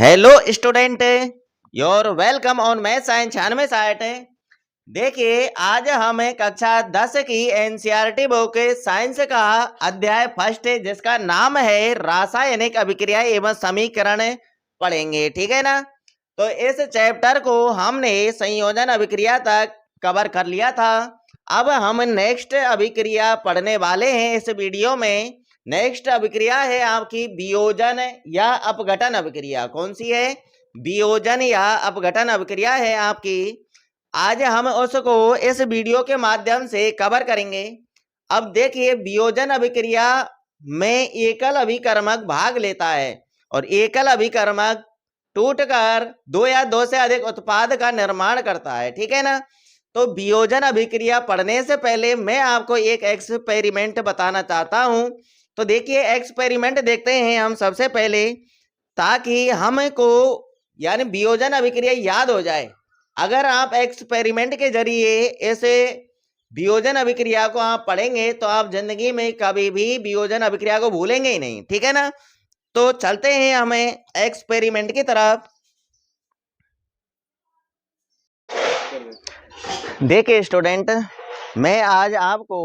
Hello student, your welcome on math science 96 है। देखिए, आज हम कक्षा 10 की एनसीईआरटी बुक साइंस का अध्याय फर्स्ट है, जिसका नाम है रासायनिक अभिक्रिया एवं समीकरण पढ़ेंगे। ठीक है ना। तो इस चैप्टर को हमने संयोजन अभिक्रिया तक कवर कर लिया था। अब हम नेक्स्ट अभिक्रिया पढ़ने वाले हैं इस वीडियो में। नेक्स्ट अभिक्रिया है आपकी वियोजन या अपघटन अभिक्रिया। कौन सी है? वियोजन या अपघटन अभिक्रिया है आपकी। आज हम उसको इस वीडियो के माध्यम से कवर करेंगे। अब देखिए, वियोजन अभिक्रिया में एकल अभिकर्मक भाग लेता है और एकल अभिकर्मक टूटकर दो या दो से अधिक उत्पाद का निर्माण करता है। ठीक है ना। तो वियोजन अभिक्रिया पढ़ने से पहले मैं आपको एक एक्सपेरिमेंट बताना चाहता हूं। तो देखिए, एक्सपेरिमेंट देखते हैं हम सबसे पहले, ताकि हमको यानी वियोजन अभिक्रिया याद हो जाए। अगर आप एक्सपेरिमेंट के जरिए ऐसे वियोजन अभिक्रिया को आप पढ़ेंगे तो आप जिंदगी में कभी भी वियोजन अभिक्रिया को भूलेंगे ही नहीं। ठीक है ना। तो चलते हैं हमें एक्सपेरिमेंट की तरफ। देखिए स्टूडेंट, मैं आज आपको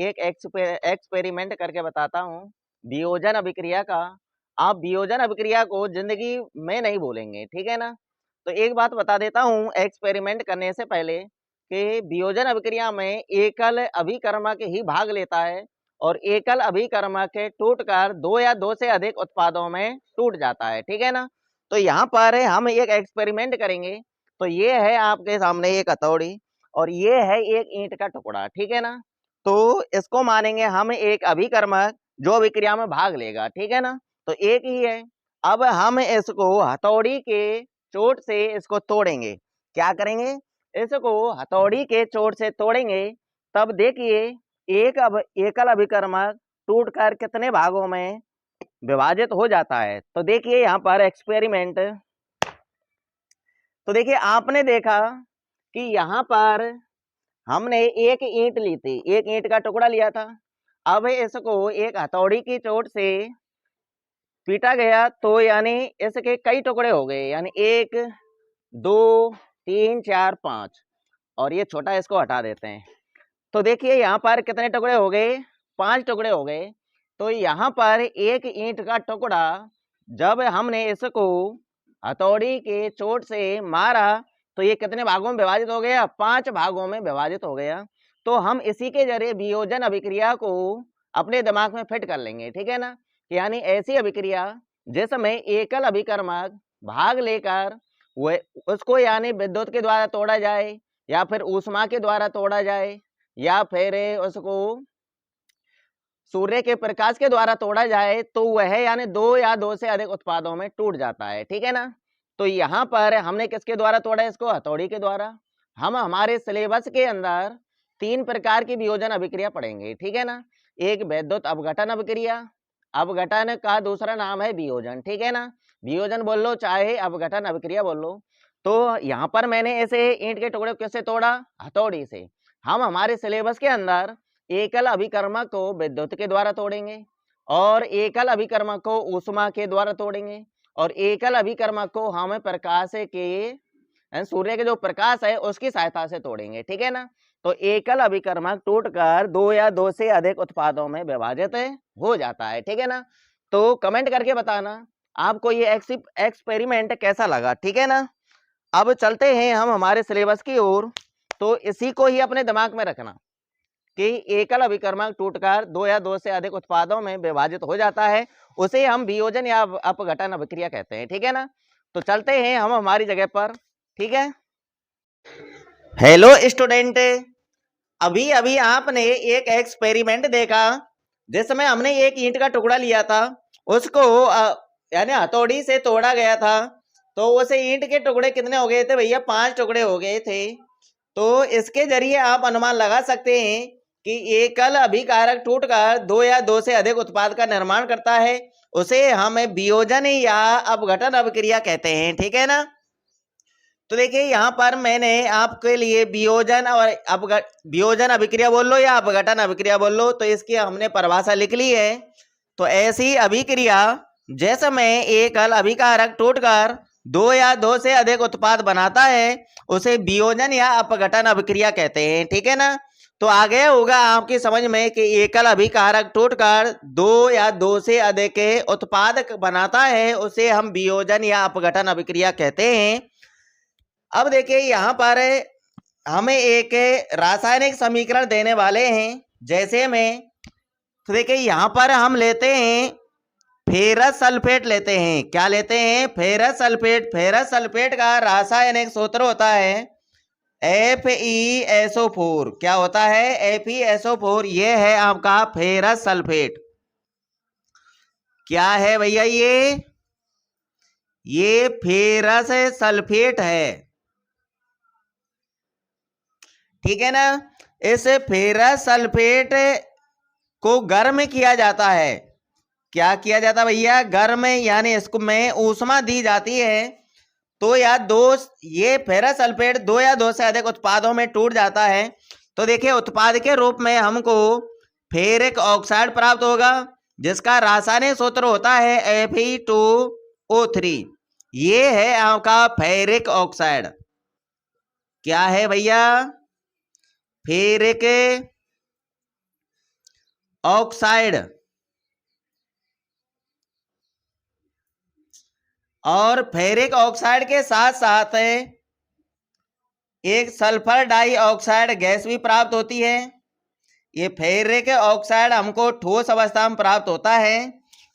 एक एक्सपेरिमेंट करके बताता हूँ वियोजन अभिक्रिया का। आप वियोजन अभिक्रिया को जिंदगी में नहीं भूलेंगे। ठीक है ना। तो एक बात बता देता हूँ एक्सपेरिमेंट करने से पहले कि वियोजन अभिक्रिया में एकल अभिकर्मक ही भाग लेता है और एकल अभिकर्मक टूटकर दो या दो से अधिक उत्पादों में टूट जाता है। ठीक है ना। तो यहाँ पर हम एक एक्सपेरिमेंट करेंगे। तो ये है आपके सामने एक हथौड़ी और ये है एक ईंट का टुकड़ा। ठीक है ना। तो इसको मानेंगे हम एक अभिकर्मक जो अभिक्रिया में भाग लेगा। ठीक है ना। तो एक ही है। अब हम इसको हथौड़ी के चोट से इसको तोड़ेंगे। क्या करेंगे? इसको हथौड़ी के चोट से तोड़ेंगे। तब देखिए, एकल अभिकर्मक टूटकर कितने भागों में विभाजित हो जाता है। तो देखिए यहाँ पर एक्सपेरिमेंट। तो देखिए, आपने देखा कि यहाँ पर हमने एक ईंट ली थी, एक ईंट का टुकड़ा लिया था। अब इसको एक हथौड़ी की चोट से पीटा गया तो यानी इसके कई टुकड़े हो गए, यानी 1 2 3 4 5। और ये छोटा इसको हटा देते हैं। तो देखिए यहाँ पर कितने टुकड़े हो गए? 5 टुकड़े हो गए। तो यहाँ पर एक ईंट का टुकड़ा जब हमने इसको हथौड़ी के चोट से मारा तो ये कितने भागों में विभाजित हो गया? 5 भागों में विभाजित हो गया। तो हम इसी के जरिए वियोजन अभिक्रिया को अपने दिमाग में फिट कर लेंगे। ठीक है ना। यानी ऐसी अभिक्रिया जिसमें एकल अभिकर्मक भाग लेकर वह उसको यानी विद्युत के द्वारा तोड़ा जाए या फिर ऊष्मा के द्वारा तोड़ा जाए या फिर उसको सूर्य के प्रकाश के द्वारा तोड़ा जाए, तो वह यानी दो या दो से अधिक उत्पादों में टूट जाता है। ठीक है ना। तो यहाँ पर हमने किसके द्वारा तोड़ा? इसको हथौड़ी के द्वारा। हम हमारे सिलेबस के अंदर 3 प्रकार की वियोजन अभिक्रिया पढ़ेंगे। ठीक है ना। एक विद्युत अपघटन अभिक्रिया, अपघटन का दूसरा नाम है वियोजन। ठीक है ना। वियोजन बोल लो चाहे अपघटन अभिक्रिया बोल लो। तो यहाँ पर मैंने ऐसे ईंट के टुकड़े को किससे तोड़ा? हथौड़ी से। हम हमारे सिलेबस के अंदर एकल अभिकर्मक को विद्युत के द्वारा तोड़ेंगे और एकल अभिकर्मक को ऊष्मा के द्वारा तोड़ेंगे और एकल अभिकर्मक को हम प्रकाश के सूर्य के जो प्रकाश है उसकी सहायता से तोड़ेंगे। ठीक है ना। तो एकल अभिकर्मक टूटकर दो या दो से अधिक उत्पादों में विभाजित हो जाता है। ठीक है ना। तो कमेंट करके बताना आपको ये एक्सपेरिमेंट कैसा लगा। ठीक है ना। अब चलते हैं हम हमारे सिलेबस की ओर। तो इसी को ही अपने दिमाग में रखना कि एकल अभिकर्मक टूटकर दो या दो से अधिक उत्पादों में विभाजित हो जाता है, उसे हम वियोजन या अपघटन अभिक्रिया कहते हैं। ठीक है ना। तो चलते हैं हम हमारी जगह पर। ठीक है। हेलो स्टूडेंट, अभी अभी आपने एक एक्सपेरिमेंट देखा जिसमें हमने एक ईंट का टुकड़ा लिया था, उसको यानी हथौड़ी से तोड़ा गया था। तो उसे ईंट के टुकड़े कितने हो गए थे भैया? 5 टुकड़े हो गए थे। तो इसके जरिए आप अनुमान लगा सकते हैं कि एकल अभिकारक टूटकर दो या दो से अधिक उत्पाद का निर्माण करता है, उसे हम वियोजन या अपघटन अभिक्रिया कहते हैं। ठीक है ना। तो देखिए यहाँ पर मैंने आपके लिए वियोजन और वियोजन अभिक्रिया बोल लो या अपघटन अभिक्रिया बोल लो, तो इसकी हमने परिभाषा लिख ली है। तो ऐसी अभिक्रिया जिसमें एकल अभिकारक टूटकर दो या दो से अधिक उत्पाद बनाता है उसे वियोजन या अपघटन अभिक्रिया कहते हैं। ठीक है ना। तो आगे होगा आपकी समझ में कि एकल अभिकारक टूटकर दो या दो से अधिक उत्पाद बनाता है उसे हम वियोजन या अपघटन अभिक्रिया कहते हैं। अब देखिए यहाँ पर हमें एक रासायनिक समीकरण देने वाले हैं। जैसे में तो देखिए यहाँ पर हम लेते हैं फेरस सल्फेट लेते हैं। क्या लेते हैं? Ferrous sulphate. फेरस सल्फेट का रासायनिक सूत्र होता है FeSO4। क्या होता है? FeSO4। ये है आपका फेरस सल्फेट। क्या है भैया? ये फेरस सल्फेट है। ठीक है ना। इस फेरस सल्फेट को गर्म किया जाता है। क्या किया जाता है भैया? गर्म, यानी इसको में ऊष्मा दी जाती है। तो या दो, ये फेरस सल्फेट दो या दो से अधिक उत्पादों में टूट जाता है। तो देखिए उत्पाद के रूप में हमको फेरिक ऑक्साइड प्राप्त होगा जिसका रासायनिक सूत्र होता है Fe2O3। ये है आपका फेरिक ऑक्साइड। क्या है भैया? Ferric oxide. और फेरिक ऑक्साइड के साथ साथ एक सल्फर डाइऑक्साइड गैस भी प्राप्त होती है। ये फेरिक ऑक्साइड हमको ठोस अवस्था में प्राप्त होता है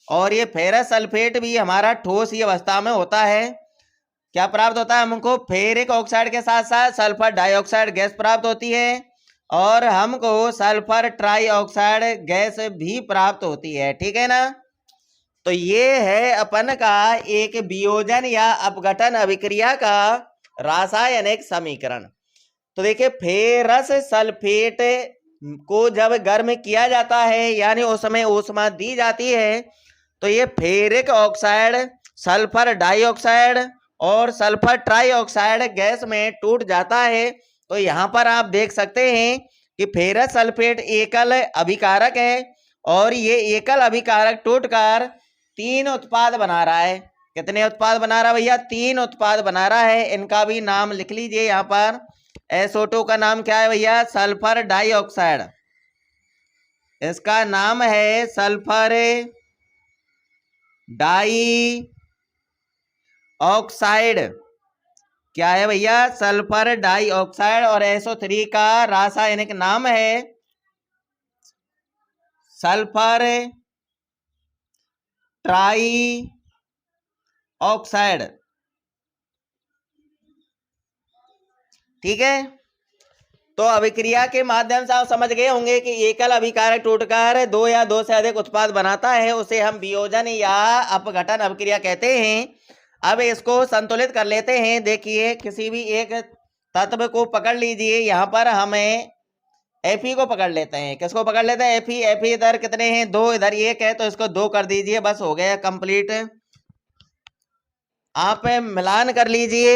और ये फेरस सल्फेट भी हमारा ठोस ही अवस्था में होता है। क्या प्राप्त होता है हमको? फेरिक ऑक्साइड के साथ साथ सल्फर डाइऑक्साइड गैस प्राप्त होती है और हमको सल्फर ट्राइऑक्साइड गैस भी प्राप्त होती है। ठीक है ना। तो ये है अपन का एक वियोजन या अपघटन अभिक्रिया का रासायनिक समीकरण। तो देखिए फेरस सल्फेट को जब गर्म किया जाता है यानी उसमें ऊष्मा दी जाती है तो ये फेरिक ऑक्साइड, सल्फर डाइऑक्साइड और सल्फर ट्राइऑक्साइड गैस में टूट जाता है। तो यहाँ पर आप देख सकते हैं कि फेरस सल्फेट एकल अभिकारक है और ये एकल अभिकारक टूटकर 3 उत्पाद बना रहा है। कितने उत्पाद बना रहा है भैया? 3 उत्पाद बना रहा है। इनका भी नाम लिख लीजिए यहाँ पर। SO2 का नाम क्या है भैया? Sulphur dioxide. इसका नाम है सल्फर डाइऑक्साइड। क्या है भैया? Sulphur dioxide. और SO3 का रासायनिक नाम है सल्फर ट्राई ऑक्साइड। ठीक है। तो अभिक्रिया के माध्यम से आप समझ गए होंगे कि एकल अभिकारक टूटकर दो या दो से अधिक उत्पाद बनाता है उसे हम वियोजन या अपघटन अभिक्रिया कहते हैं। अब इसको संतुलित कर लेते हैं। देखिए किसी भी एक तत्व को पकड़ लीजिए। यहाँ पर हमें Fe को पकड़ लेते हैं। किसको पकड़ लेते हैं? Fe इधर कितने हैं? 2। इधर 1 है तो इसको 2 कर दीजिए। बस हो गया कंप्लीट। आप मिलान कर लीजिए।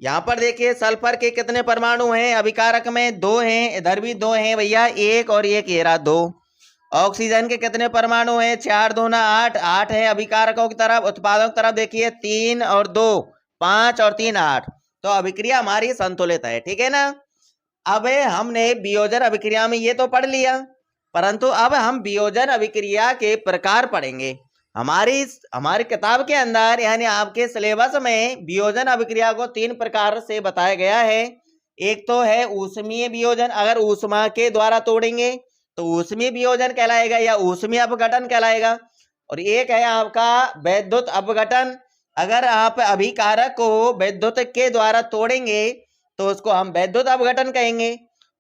यहाँ पर देखिए सल्फर के कितने परमाणु हैं अभिकारक में? 2 हैं। इधर भी 2 हैं भैया, 1 और 1 ये रहा 2। ऑक्सीजन के कितने परमाणु हैं? 4 दूना 8। 8 है अभिकारकों की तरफ। उत्पादों की तरफ देखिए 3 और 2, 5 और 3 8। तो अभिक्रिया हमारी संतुलित है। ठीक है ना। अब हमने वियोजन अभिक्रिया में ये तो पढ़ लिया, परंतु अब हम वियोजन अभिक्रिया के प्रकार पढ़ेंगे। हमारी किताब के अंदर यानी आपके सिलेबस में वियोजन अभिक्रिया को 3 प्रकार से बताया गया है। एक तो है ऊष्मीय वियोजन, अगर ऊष्मा के द्वारा तोड़ेंगे तो ऊष्मीय वियोजन कहलाएगा या ऊष्मीय अपघटन कहलाएगा। और एक है आपका वैद्युत अपघटन, अगर आप अभिकारक को वैद्युत के द्वारा तोड़ेंगे तो उसको हम वैद्युत अपघटन कहेंगे।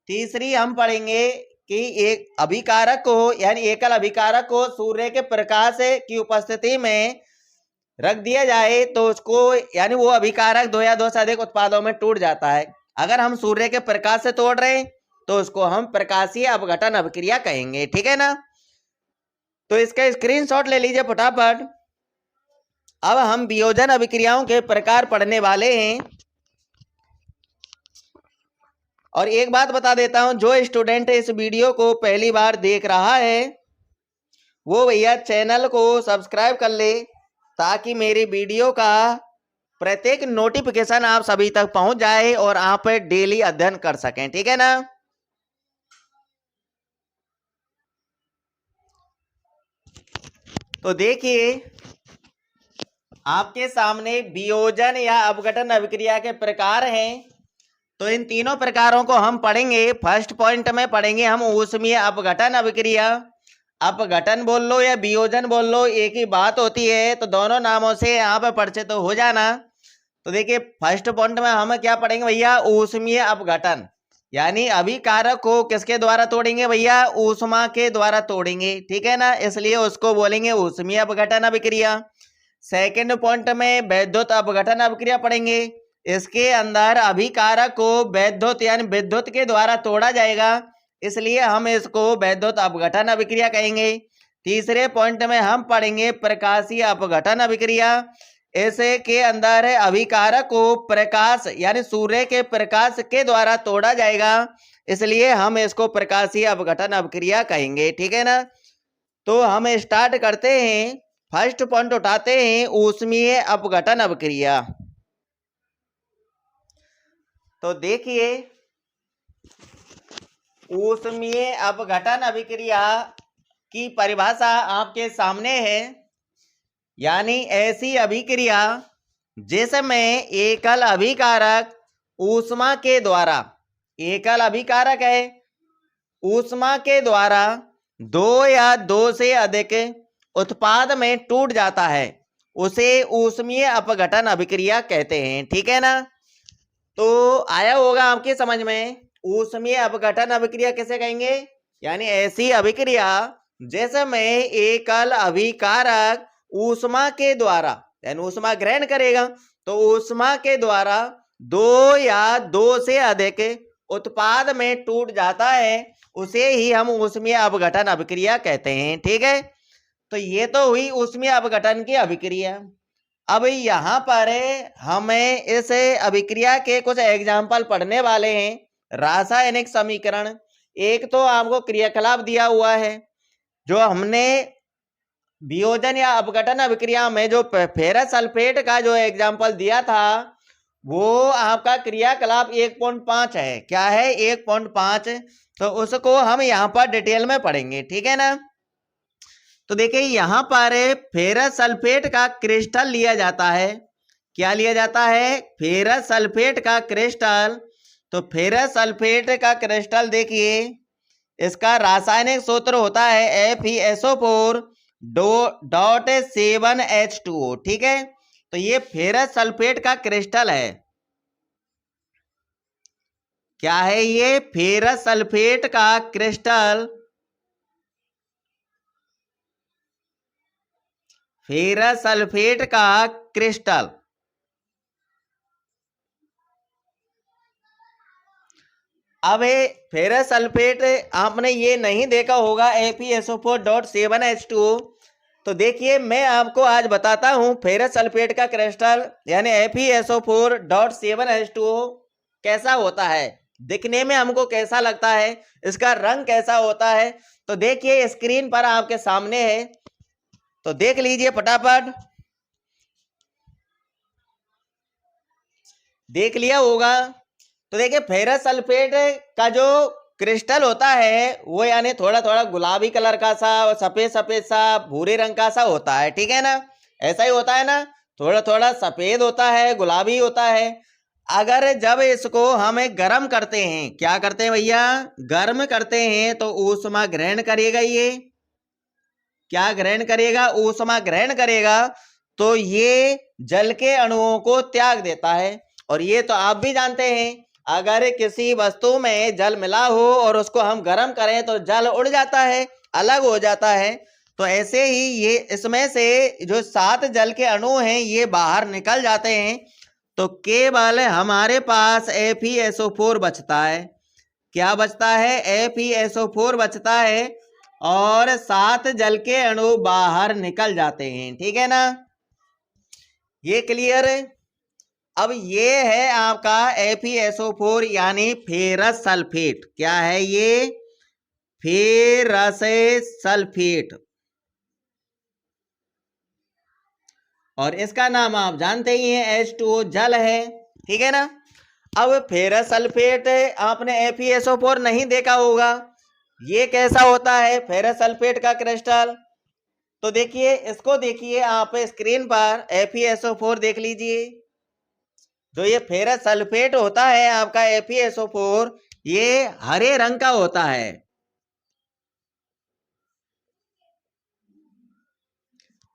तीसरी हम पढ़ेंगे कि एक अभिकारक को यानी एकल अभिकारक को सूर्य के प्रकाश की उपस्थिति में रख दिया जाए तो उसको यानी वो अभिकारक दो या दो से अधिक उत्पादों में टूट जाता है। अगर हम सूर्य के प्रकाश से तोड़ रहे हैं तो उसको हम प्रकाशीय अपघटन अभिक्रिया कहेंगे। ठीक है ना। तो इसका स्क्रीनशॉट ले लीजिए फटाफट। अब हम वियोजन अभिक्रियाओं के प्रकार पढ़ने वाले हैं। और एक बात बता देता हूं, जो स्टूडेंट इस वीडियो को पहली बार देख रहा है वो भैया चैनल को सब्सक्राइब कर ले, ताकि मेरी वीडियो का प्रत्येक नोटिफिकेशन आप सभी तक पहुंच जाए और आप डेली अध्ययन कर सकें, ठीक है ना। तो देखिए आपके सामने वियोजन या अपघटन अभिक्रिया के प्रकार हैं। तो इन तीनों प्रकारों को हम पढ़ेंगे। फर्स्ट पॉइंट में पढ़ेंगे हम ऊष्मीय अपघटन अभिक्रिया। अपघटन बोल लो या वियोजन बोल लो, एक ही बात होती है, तो दोनों नामों से यहाँ पे परिचित तो हो जाना। तो देखिए फर्स्ट पॉइंट में हम क्या पढ़ेंगे भैया, ऊष्मीय अपघटन, यानी अभिकारक को किसके द्वारा तोड़ेंगे भैया, ऊष्मा के द्वारा तोड़ेंगे, ठीक है ना, इसलिए उसको बोलेंगे ऊष्मीय अपघटन अभिक्रिया। सेकंड पॉइंट में वैद्युत अपघटन अभिक्रिया पढ़ेंगे। इसके अंदर अभिकारक को वैद्युत यानी विद्युत के द्वारा तोड़ा जाएगा, इसलिए हम इसको वैद्युत अपघटन अभिक्रिया कहेंगे। तीसरे पॉइंट में हम पढ़ेंगे प्रकाशीय अपघटन अभिक्रिया। ऐसे के अंदर अभिकारक को प्रकाश यानी सूर्य के प्रकाश के द्वारा तोड़ा जाएगा, इसलिए हम इसको प्रकाशीय अपघटन अभिक्रिया कहेंगे, ठीक है ना। तो हम स्टार्ट करते हैं। फर्स्ट पॉइंट उठाते हैं ऊष्मीय अपघटन अभिक्रिया। तो देखिए ऊष्मीय अपघटन अभिक्रिया की परिभाषा आपके सामने है, यानी ऐसी अभिक्रिया जिसमें एकल अभिकारक ऊष्मा के द्वारा, एकल अभिकारक है, ऊष्मा के द्वारा दो या दो से अधिक उत्पाद में टूट जाता है, उसे ऊष्मीय अपघटन अभिक्रिया कहते हैं, ठीक है ना। तो आया होगा आपके समझ में, ऊष्मीय अपघटन अभिक्रिया किसे कहेंगे, यानी ऐसी अभिक्रिया जिसमें एकल अभिकारक ऊष्मा के द्वारा यानी ऊष्मा ग्रहण करेगा, तो ऊष्मा के द्वारा दो या दो से अधिक उत्पाद में टूट जाता है, उसे ही हम ऊष्मीय अपघटन अभिक्रिया कहते हैं, ठीक है। तो ये तो हुई ऊष्मीय अपघटन की अभिक्रिया। अब यहाँ पर हमें इस अभिक्रिया के कुछ एग्जाम्पल पढ़ने वाले हैं। रासायनिक समीकरण, एक तो आपको क्रियाकलाप दिया हुआ है, जो हमने वियोजन या अपघटन अभिक्रिया में जो फेरस सल्फेट का जो एग्जाम्पल दिया था, वो आपका क्रियाकलाप 1.5 है। क्या है, 1.5। तो उसको हम यहाँ पर डिटेल में पढ़ेंगे, ठीक है ना। तो देखिए यहाँ पर फेरस सल्फेट का क्रिस्टल लिया जाता है। क्या लिया जाता है, फेरस सल्फेट का क्रिस्टल। तो फेरस सल्फेट का क्रिस्टल देखिए, इसका रासायनिक सूत्र होता है FeSO4.7H2O, ठीक है। तो ये फेरस सल्फेट का क्रिस्टल है। क्या है ये, फेरस सल्फेट का क्रिस्टल, फेरस सल्फेट का क्रिस्टल। अब फेरस सल्फेट आपने ये नहीं देखा होगा FeSO4.7H2O। तो देखिए मैं आपको आज बताता हूं फेरस सल्फेट का क्रिस्टल यानी FeSO4.7H2O कैसा होता है, दिखने में हमको कैसा लगता है, इसका रंग कैसा होता है। तो देखिए स्क्रीन पर आपके सामने है, तो देख लीजिए फटाफट, देख लिया होगा। तो देखिए फेरस सल्फेट का जो क्रिस्टल होता है वो यानी थोड़ा थोड़ा गुलाबी कलर का सा, सफेद सफेद सा, भूरे रंग का सा होता है, ठीक है ना। ऐसा ही होता है ना, थोड़ा थोड़ा सफेद होता है, गुलाबी होता है। अगर जब इसको हम गर्म करते हैं, क्या करते हैं भैया, गर्म करते हैं, तो ऊष्मा ग्रहण करेगा। ये क्या ग्रहण करेगा, ऊष्मा ग्रहण करेगा, तो ये जल के अणुओं को त्याग देता है। और ये तो आप भी जानते हैं, अगर किसी वस्तु में जल मिला हो और उसको हम गर्म करें तो जल उड़ जाता है, अलग हो जाता है। तो ऐसे ही ये इसमें से जो 7 जल के अणु हैं ये बाहर निकल जाते हैं, तो केवल हमारे पास FeSO4 बचता है। क्या बचता है, FeSO4 बचता है, और 7 जल के अणु बाहर निकल जाते हैं, ठीक है ना। ये क्लियर है। अब ये है आपका FeSO4 यानी फेरस सल्फेट। क्या है ये, फेरस सल्फेट। और इसका नाम आप जानते ही हैं H2O जल है, ठीक है ना। अब फेरस सल्फेट आपने FeSO4 नहीं देखा होगा, ये कैसा होता है फेरस सल्फेट का क्रिस्टल। तो देखिए इसको, देखिए आप स्क्रीन पर FeSO4 देख लीजिए। जो ये फेरस सल्फेट होता है आपका FeSO4, ये हरे रंग का होता है।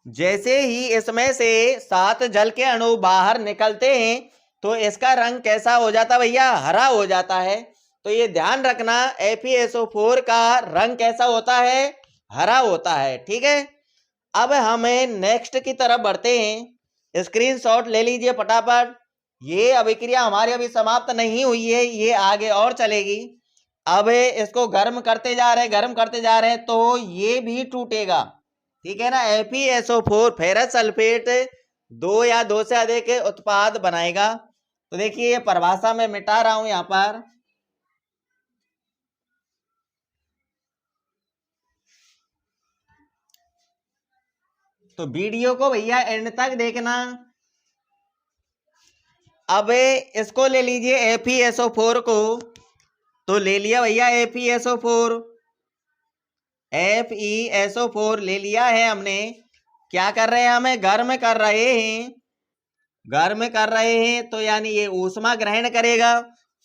जैसे ही इसमें से 7 जल के अणु बाहर निकलते हैं तो इसका रंग कैसा हो जाता है भैया, हरा हो जाता है। तो ये ध्यान रखना FeSO4 का रंग कैसा होता है, हरा होता है, ठीक है। अब हमें नेक्स्ट की तरफ बढ़ते हैं, स्क्रीनशॉट ले लीजिए फटाफट। ये अभिक्रिया हमारी अभी समाप्त नहीं हुई है, ये आगे और चलेगी। अब इसको गर्म करते जा रहे हैं, गर्म करते जा रहे हैं तो ये भी टूटेगा, ठीक है ना। FeSO4 फेरस सल्फेट 2 या 2 से अधिक उत्पाद बनाएगा। तो देखिए ये परिभाषा में मिटा रहा हूं यहां पर। तो वीडियो को भैया एंड तक देखना। अब इसको ले लीजिए FeSO4 को, तो ले लिया भैया FeSO4, FeSO4 ले लिया है हमने। क्या कर रहे हैं, हमें गर्म कर रहे हैं, गर्म कर रहे हैं तो यानी ये ऊष्मा ग्रहण करेगा।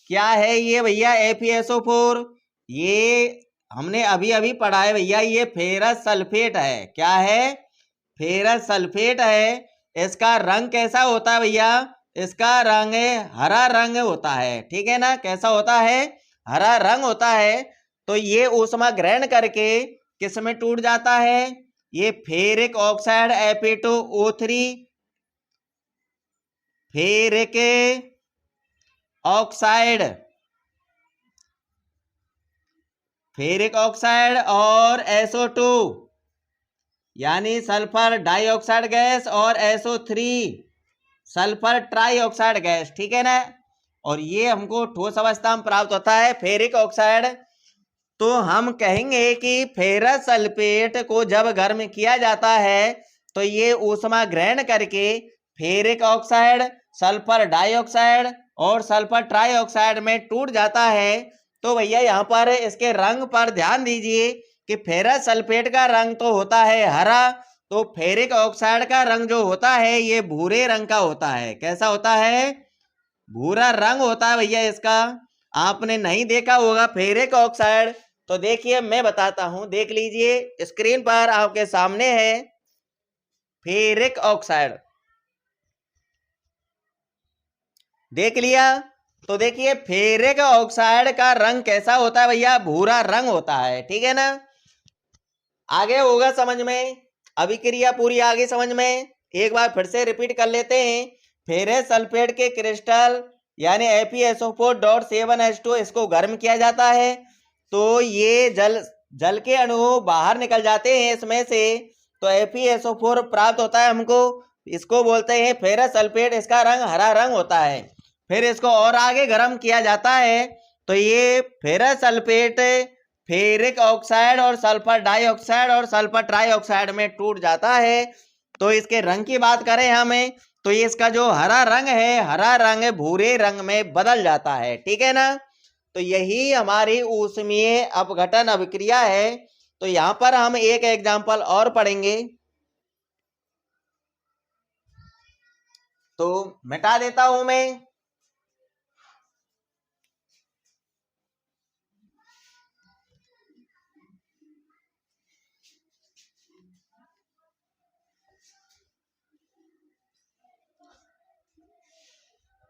क्या है ये भैया FeSO4, ये हमने अभी अभी पढ़ा है भैया, ये फेरस सल्फेट है। क्या है, फेरस सल्फेट है। इसका रंग कैसा होता है भैया, इसका रंग हरा रंग होता है, ठीक है ना। कैसा होता है, हरा रंग होता है। तो ये ऊष्मा ग्रहण करके किस में टूट जाता है, ये ferric oxide Fe2O3, ferric oxide, ferric oxide और SO2 यानी सल्फर डाइऑक्साइड गैस और SO3 सल्फर ट्राइऑक्साइड गैस, ठीक है ना। और ये हमको ठोस अवस्था में प्राप्त होता है फेरिक ऑक्साइड। तो हम कहेंगे कि फेरस सल्फेट को जब गर्म किया जाता है तो ये ऊष्मा ग्रहण करके फेरिक ऑक्साइड, सल्फर डाइऑक्साइड और सल्फर ट्राइऑक्साइड में टूट जाता है। तो भैया यहाँ पर इसके रंग पर ध्यान दीजिए कि फेरस सल्फेट का रंग तो होता है हरा, तो फेरिक ऑक्साइड का रंग जो होता है ये भूरे रंग का होता है। कैसा होता है, भूरा रंग होता है भैया इसका। आपने नहीं देखा होगा फेरिक ऑक्साइड, तो देखिए मैं बताता हूं, देख लीजिए स्क्रीन पर आपके सामने है फेरिक ऑक्साइड, देख लिया। तो देखिए फेरिक ऑक्साइड का रंग कैसा होता है भैया, भूरा रंग होता है, ठीक है ना। आगे होगा समझ में, अभिक्रिया पूरी आगे समझ में। एक बार फिर से रिपीट कर लेते हैं। फेरस सल्फेट के क्रिस्टल यानी FeSO4.7H2 इसको गर्म किया जाता है तो ये जल के अणु बाहर निकल जाते हैं इसमें से, तो FeSO4 प्राप्त होता है हमको। इसको बोलते हैं फेरस सल्फेट, इसका रंग हरा रंग होता है। फिर इसको और आगे गर्म किया जाता है तो ये फेरस सल्फेट फेरिक ऑक्साइड और सल्फर डाइऑक्साइड और सल्फर ट्राइऑक्साइड में टूट जाता है। तो इसके रंग की बात करें हमें तो ये इसका जो हरा रंग है, हरा रंग भूरे रंग में बदल जाता है, ठीक है ना। तो यही हमारी ऊष्मीय अपघटन अभिक्रिया है। तो यहां पर हम एक एग्जांपल और पढ़ेंगे, तो मिटा देता हूं मैं।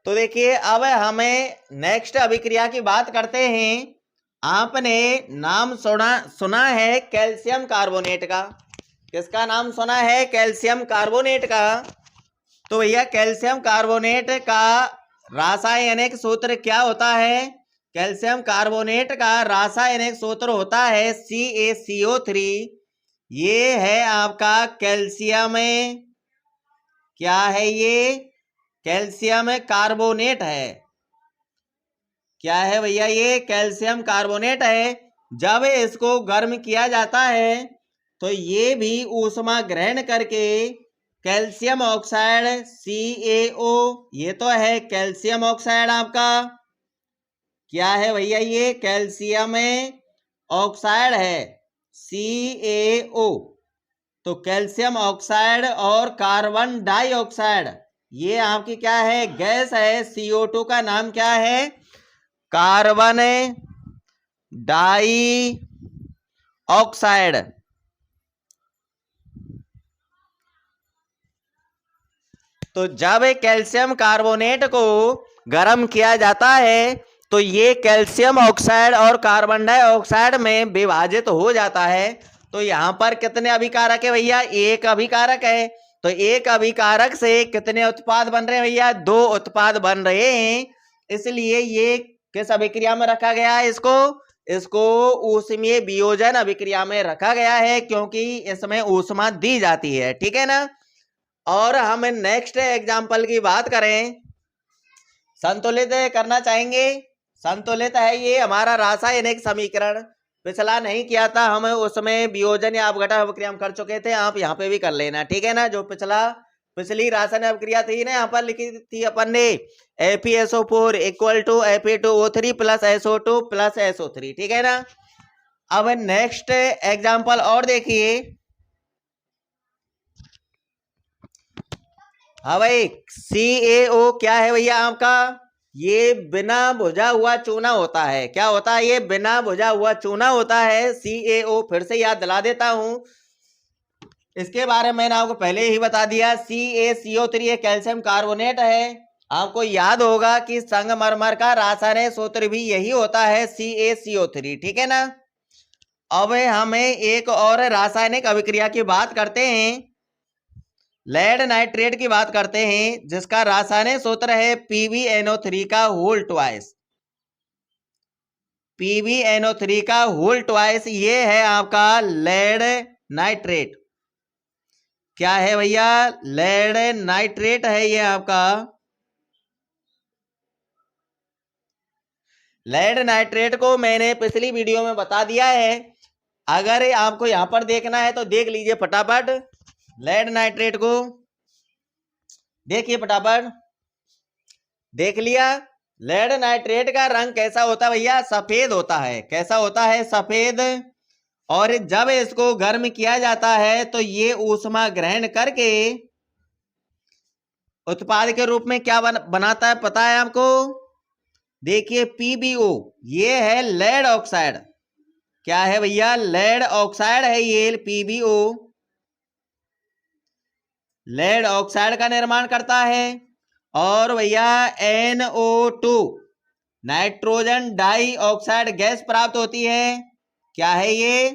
तो देखिए अब हमें नेक्स्ट अभिक्रिया की बात करते हैं। आपने नाम सुना है कैल्शियम कार्बोनेट का, किसका नाम सुना है, कैल्शियम कार्बोनेट का। तो भैया कैल्शियम कार्बोनेट का रासायनिक सूत्र क्या होता है, कैल्शियम कार्बोनेट का रासायनिक सूत्र होता है CaCO3। ये है आपका कैल्शियम, क्या है ये, कैल्शियम कार्बोनेट है। क्या है भैया, ये कैल्शियम कार्बोनेट है। जब इसको गर्म किया जाता है तो ये भी ऊष्मा ग्रहण करके कैल्शियम ऑक्साइड CaO, ये तो है कैल्शियम ऑक्साइड आपका। क्या है भैया? ये कैल्शियम ऑक्साइड है CaO। तो कैल्शियम ऑक्साइड और कार्बन डाइऑक्साइड ये आपकी क्या है? गैस है। CO2 का नाम क्या है? Carbon dioxide. तो जब कैल्शियम कार्बोनेट को गर्म किया जाता है तो ये कैल्शियम ऑक्साइड और कार्बन डाइऑक्साइड में विभाजित हो जाता है। तो यहाँ पर कितने अभिकारक है भैया? एक अभिकारक है। तो एक अभिकारक से कितने उत्पाद बन रहे हैं भैया? 2 उत्पाद बन रहे हैं। इसलिए ये किस अभिक्रिया में रखा गया है? इसको ऊष्मीय वियोजन अभिक्रिया में रखा गया है, क्योंकि इसमें ऊष्मा दी जाती है। ठीक है ना। और हम नेक्स्ट एग्जाम्पल की बात करें, संतुलित करना चाहेंगे। संतुलित है ये हमारा रासायनिक समीकरण। पिछला नहीं किया था, हम उसमें वियोजन या अपघटन अभिक्रिया हम कर चुके थे। आप यहाँ पे भी कर लेना, ठीक है ना। जो पिछली रासायनिक अभिक्रिया थी ना, यहाँ पर लिखी थी अपन ने FeSO4 equal to Fe2O3 plus SO2 plus SO3, ठीक है ना। अब नेक्स्ट एग्जाम्पल और देखिए। हाँ भाई, CaO क्या है भैया आपका? ये बिना बुझा हुआ चूना होता है। क्या होता है? ये बिना बुझा हुआ चूना होता है CaO। फिर से याद दिला देता हूं, इसके बारे में मैंने आपको पहले ही बता दिया। CaCO3 ये कैल्शियम कार्बोनेट है। आपको याद होगा कि संगमरमर का रासायनिक सूत्र भी यही होता है, CaCO3, ठीक है ना। अब हमें एक और रासायनिक अभिक्रिया की बात करते हैं, लेड नाइट्रेट की बात करते हैं, जिसका रासायनिक सूत्र है PbNO3 का होल ट्वाइस। PbNO3 का होल ट्वाइस ये है आपका लेड नाइट्रेट। क्या है भैया? लेड नाइट्रेट है ये आपका। लेड नाइट्रेट को मैंने पिछली वीडियो में बता दिया है। अगर आपको यहां पर देखना है तो देख लीजिए फटाफट। लेड नाइट्रेट को देखिए फटाफट। देख लिया? लेड नाइट्रेट का रंग कैसा होता है भैया? सफेद होता है। कैसा होता है? सफेद। और जब इसको गर्म किया जाता है तो ये ऊष्मा ग्रहण करके उत्पाद के रूप में क्या बनाता है, पता है आपको? देखिए PbO, ये है लेड ऑक्साइड। क्या है भैया? लेड ऑक्साइड है ये PbO। लेड ऑक्साइड का निर्माण करता है। और भैया NO2 nitrogen die oxide gas प्राप्त होती है। क्या है ये?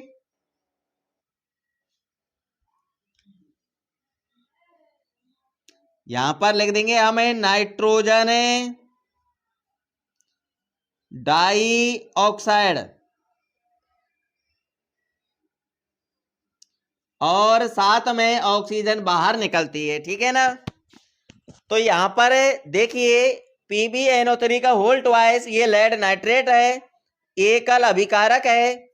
यहां पर लिख देंगे हमें नाइट्रोजन डाई ऑक्साइड। और साथ में ऑक्सीजन बाहर निकलती है, ठीक है ना। तो यहां पर देखिए PbNO3 का होल ट्वाइस ये लेड नाइट्रेट है, एकल अभिकारक है।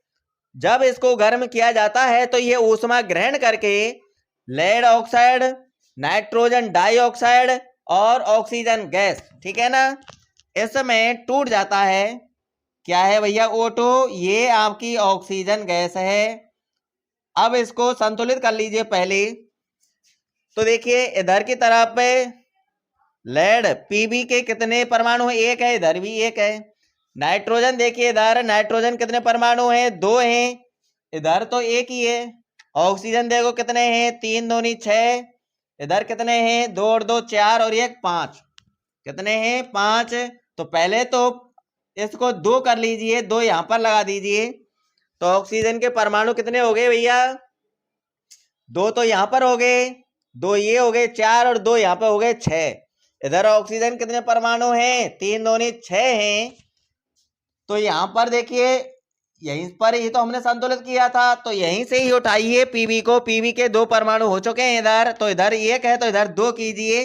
जब इसको गर्म किया जाता है तो ये ऊष्मा ग्रहण करके लेड ऑक्साइड, नाइट्रोजन डाइऑक्साइड और ऑक्सीजन गैस, ठीक है ना, इसमें टूट जाता है। क्या है भैया? O2, ये आपकी ऑक्सीजन गैस है। अब इसको संतुलित कर लीजिए पहले। तो देखिए इधर की तरफ पे लेड Pb के कितने परमाणु हैं? एक है, इधर भी एक है। नाइट्रोजन देखिए इधर नाइट्रोजन कितने परमाणु हैं? 2 हैं। इधर तो एक ही है। ऑक्सीजन देखो कितने हैं? 3 दूनी 6। इधर कितने हैं? 2 और 2 4 और 1 5। कितने हैं? 5। तो पहले तो इसको 2 कर लीजिए, 2 यहां पर लगा दीजिए। तो ऑक्सीजन के परमाणु कितने हो गए भैया? 2 तो यहां पर हो गए, 2 ये हो गए 4 और 2 यहां पर हो गए 6। इधर ऑक्सीजन कितने परमाणु हैं? 3 दूनी 6 हैं। तो यहां पर देखिए यहीं पर ही तो हमने संतुलित किया था, तो यहीं से ही उठाइए Pb को। Pb के 2 परमाणु हो चुके हैं इधर, तो इधर 1 है तो इधर 2 कीजिए,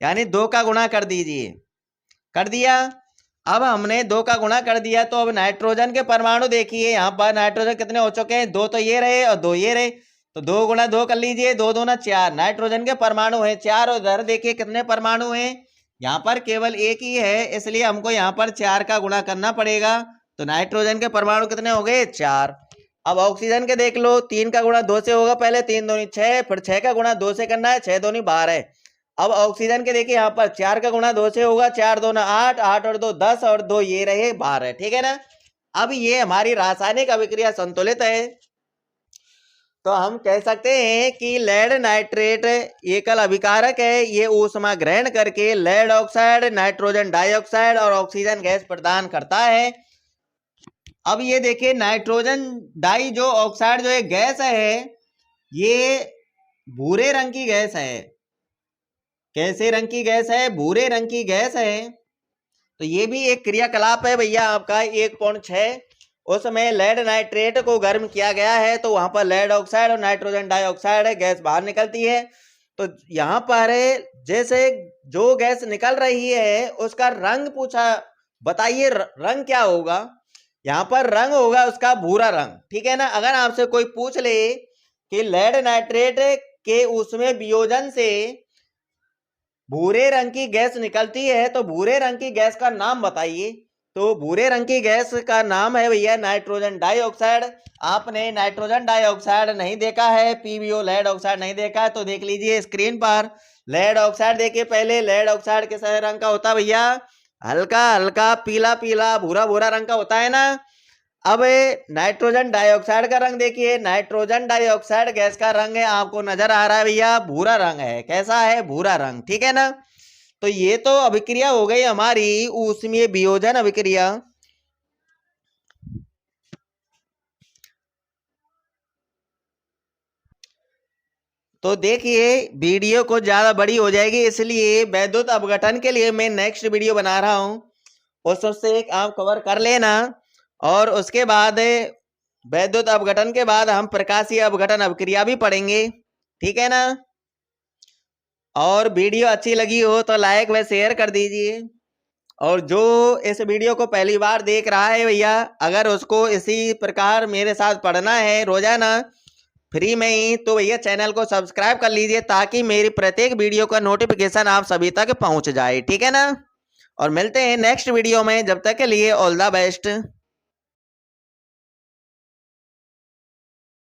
यानी 2 का गुणा कर दीजिए। कर दिया? अब हमने 2 का गुणा कर दिया, तो अब नाइट्रोजन के परमाणु देखिए, यहां पर नाइट्रोजन कितने हो चुके हैं? 2 तो ये रहे और 2 ये रहे, तो 2 गुणा 2 कर लीजिए, 2 दूना 4। नाइट्रोजन के परमाणु हैं 4 और इधर देखिए कितने परमाणु हैं, यहाँ पर केवल एक ही है, इसलिए हमको यहाँ पर 4 का गुणा करना पड़ेगा। तो नाइट्रोजन के परमाणु कितने हो गए 4। अब ऑक्सीजन के देख लो, 3 का गुणा 2 से होगा, पहले 3 दूनी 6, फिर 6 का गुणा 2 से करना है, 6 दूनी 12। अब ऑक्सीजन के देखिए यहाँ पर 4 का गुणा 2 से होगा, 4 दूना 8, 8 और 2 10 और 2 ये रहे 12, ठीक है ना। अब ये हमारी रासायनिक अभिक्रिया संतुलित है, तो हम कह सकते हैं कि लेड नाइट्रेट एकल अभिकारक है, ये ऊष्मा ग्रहण करके लेड ऑक्साइड, नाइट्रोजन डाइऑक्साइड और ऑक्सीजन गैस प्रदान करता है। अब ये देखिए नाइट्रोजन डाई जो ऑक्साइड जो एक गैस है, ये भूरे रंग की गैस है। कैसे रंग की गैस है? भूरे रंग की गैस है। तो ये भी एक क्रियाकलाप है भैया आपका 1.6। उसमें लेड नाइट्रेट को गर्म किया गया है, तो वहां पर लेड ऑक्साइड और नाइट्रोजन डाइऑक्साइड गैस बाहर निकलती है। तो यहाँ पर जैसे जो गैस निकल रही है उसका रंग पूछा, बताइए रंग क्या होगा? यहाँ पर रंग होगा उसका भूरा रंग, ठीक है ना। अगर आपसे कोई पूछ ले कि लेड नाइट्रेट के उसमें वियोजन से भूरे रंग की गैस निकलती है, तो भूरे रंग की गैस का नाम बताइए। तो भूरे रंग की गैस का नाम है भैया नाइट्रोजन डाइऑक्साइड। आपने नाइट्रोजन डाइऑक्साइड नहीं देखा है, पीबीओ लेड ऑक्साइड नहीं देखा है, तो देख लीजिए स्क्रीन पर। लेड ऑक्साइड देखिए पहले, लेड ऑक्साइड किस रंग का होता है भैया? हल्का हल्का पीला पीला भूरा भूरा रंग का होता है ना। अब नाइट्रोजन डाइऑक्साइड का रंग देखिए, नाइट्रोजन डाइऑक्साइड गैस का रंग है, आपको नजर आ रहा है भैया भूरा रंग है। कैसा है? भूरा रंग, ठीक है ना। तो ये तो अभिक्रिया हो गई हमारी ऊष्मीय वियोजन अभिक्रिया। तो देखिए वीडियो को ज्यादा बड़ी हो जाएगी, इसलिए वैद्युत अपघटन के लिए मैं नेक्स्ट वीडियो बना रहा हूं, उस सबसे एक आप कवर कर लेना। और उसके बाद वैद्युत अपघटन के बाद हम प्रकाशीय अपघटन अभिक्रिया भी पढ़ेंगे, ठीक है ना। और वीडियो अच्छी लगी हो तो लाइक व शेयर कर दीजिए। और जो इस वीडियो को पहली बार देख रहा है भैया, अगर उसको इसी प्रकार मेरे साथ पढ़ना है रोजाना फ्री में ही, तो भैया चैनल को सब्सक्राइब कर लीजिए, ताकि मेरी प्रत्येक वीडियो का नोटिफिकेशन आप सभी तक पहुंच जाए, ठीक है ना। और मिलते हैं नेक्स्ट वीडियो में, जब तक के लिए ऑल द बेस्ट।